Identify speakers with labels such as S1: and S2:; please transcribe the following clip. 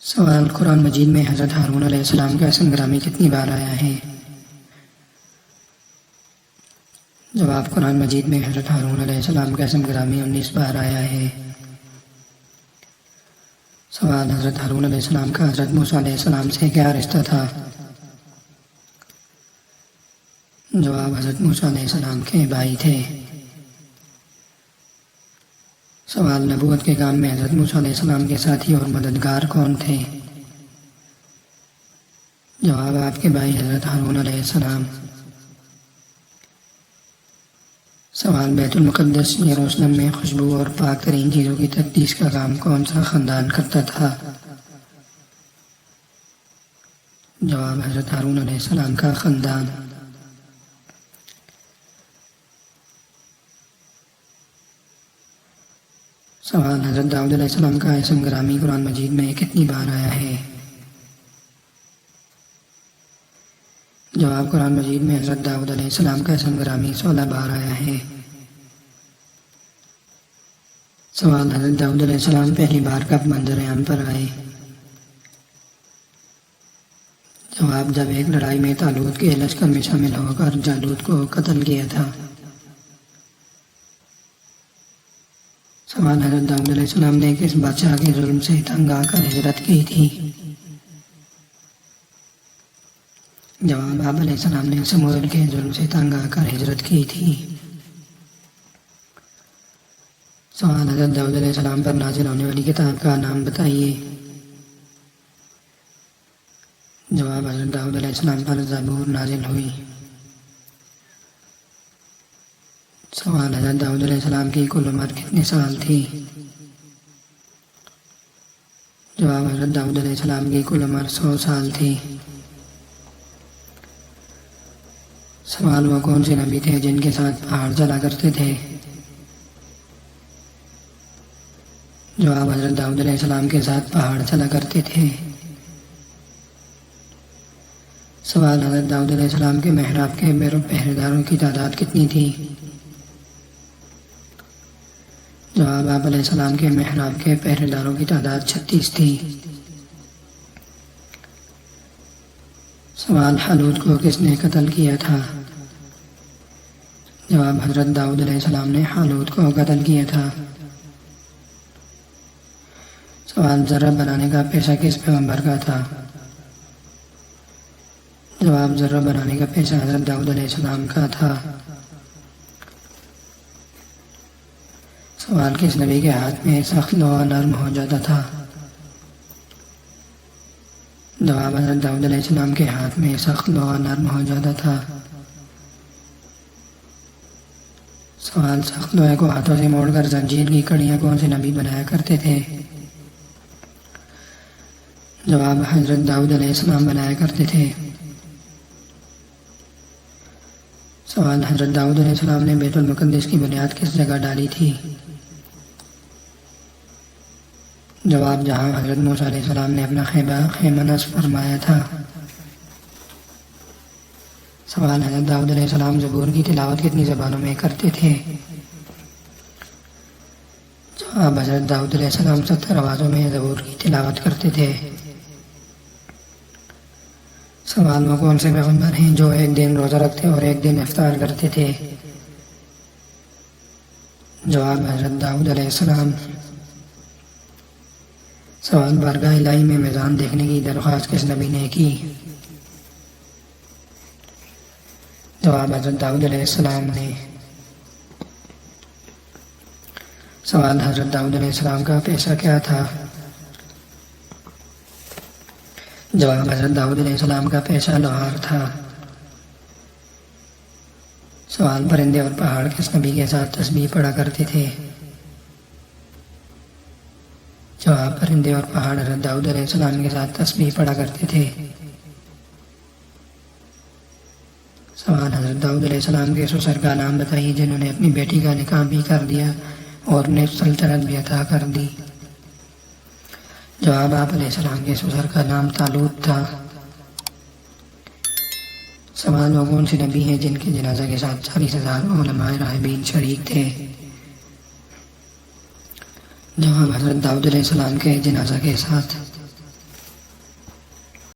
S1: سوال: قرآن مجید میں حضرت ہارون علیہ السلام کا اسم گرامی کتنی بار آیا ہے؟ جواب: قرآن مجید میں حضرت ہارون علیہ السلام کا اسم گرامی 19 بار آیا ہے۔ سوال: حضرت ہارون علیہ السلام کا حضرت موسیٰ علیہ السلام سے کیا رشتہ تھا؟ جواب: حضرت موسیٰ علیہ السلام کے بھائی تھے۔ سوال: نبوت کے کام میں حضرت موسیٰ علیہ السلام کے ساتھی اور مددگار کون تھے؟ جواب: آپ کے بھائی حضرت ہارون علیہ السلام۔ سوال: بیت المقدس یروشلم میں خوشبو اور پاک ترین چیزوں کی تقدیس کا کام کون سا خاندان کرتا تھا؟ جواب: حضرت ہارون علیہ السلام کا خاندان۔ سوال: حضرت داؤد علیہ السلام کا اسم گرامی قرآن مجید میں کتنی بار آیا ہے؟ جواب: قرآن مجید میں حضرت داؤد علیہ السلام کا اسم گرامی 16 بار آیا ہے۔ سوال: حضرت داؤد علیہ السلام پہلی بار کب منظر عام پر آئے؟ جواب: جب ایک لڑائی میں طالوت کے لشکر میں شامل ہو کر جالوت کو قتل کیا تھا۔ سوال: حضرت داؤد علیہ السلام نے کس بادشاہ کے ظلم سے تنگ آ کر ہجرت کی تھی؟ جواب: آپ علیہ السلام نے سموئیل کے ظلم سے تنگ آ کر ہجرت کی تھی۔ سوال: حضرت داؤد علیہ السلام پر نازل ہونے والی کتاب کا نام بتائیے۔ جواب: حضرت داؤد علیہ السلام پر زبور نازل ہوئی۔ سوال: حضرت داؤد علیہ السلام کی کل عمر کتنے سال تھی؟ جواب: حضرت داؤد علیہ السلام کی کل عمر 100 سال تھی۔ سوال: وہ کون سے نبی تھے جن کے ساتھ پہاڑ چلا کرتے تھے؟ جواب: حضرت داؤد علیہ السلام کے ساتھ پہاڑ چلا کرتے تھے۔ سوال: حضرت داؤد علیہ السلام کے محراب کے پہرے داروں کی تعداد کتنی تھی؟ جواب: آپ علیہ السلام کے محراب کے پہرے داروں کی تعداد 36 تھی۔ سوال: حالوت کو کس نے قتل کیا تھا؟ جواب: حضرت داؤد علیہ السلام نے حالوت کو قتل کیا تھا۔ سوال: ذرہ بنانے کا پیشہ کس پیغمبر کا تھا؟ جواب: ذرہ بنانے کا پیشہ حضرت داؤد علیہ السلام کا تھا۔ سوال: کس نبی کے ہاتھ میں سخت لوہا نرم ہو جاتا تھا؟ جواب: حضرت داؤد علیہ السلام کے ہاتھ میں سخت لوہا نرم ہو جاتا تھا۔ سوال: سخت لوہے کو ہاتھوں سے موڑ کر زنجیر کی کڑیاں کون سے نبی بنایا کرتے تھے؟ جواب: حضرت داؤد علیہ السلام بنایا کرتے تھے۔ سوال: حضرت داؤد علیہ السلام نے بیت المقدس کی بنیاد کس جگہ ڈالی تھی؟ جواب: جہاں حضرت موسیٰ علیہ السلام نے اپنا خیمہ نصب فرمایا تھا۔ سوال: حضرت داؤد علیہ السلام زبور کی تلاوت کتنی زبانوں میں کرتے تھے؟ جواب: حضرت داؤد علیہ السلام 70 آوازوں میں زبور کی تلاوت کرتے تھے۔ سوال: وہ کون سے پیغمبر ہیں جو ایک دن روزہ رکھتے اور ایک دن افطار کرتے تھے؟ جواب: حضرت داؤد علیہ السلام۔ سوال: بارگاہ الہی میں میزان دیکھنے کی درخواست کس نبی نے کی؟ جواب: حضرت داؤد علیہ السلام نے۔ سوال: حضرت داؤد علیہ السلام کا پیشہ کیا تھا؟ جواب: حضرت داؤد علیہ السلام کا پیشہ لوہار تھا۔ سوال: پرندے اور پہاڑ کس نبی کے ساتھ تسبیح پڑھا کرتے تھے؟ جواب: پرندے اور پہاڑ حضرت داؤد علیہ السلام کے ساتھ تسبیح پڑھا کرتے تھے۔ سوال: حضرت داؤد علیہ السلام کے سسر کا نام بتائیے جنہوں نے اپنی بیٹی کا نکاح بھی کر دیا اور انہیں سلطنت بھی عطا کر دی۔ جواب: آپ علیہ السلام کے سسر کا نام طالوت تھا۔ سوال: وہ کون سے نبی ہیں جن کے جنازہ کے ساتھ 40,000 علماء راہبین شریک تھے؟ جواب: حضرت داؤد علیہ السلام کے جنازہ کے ساتھ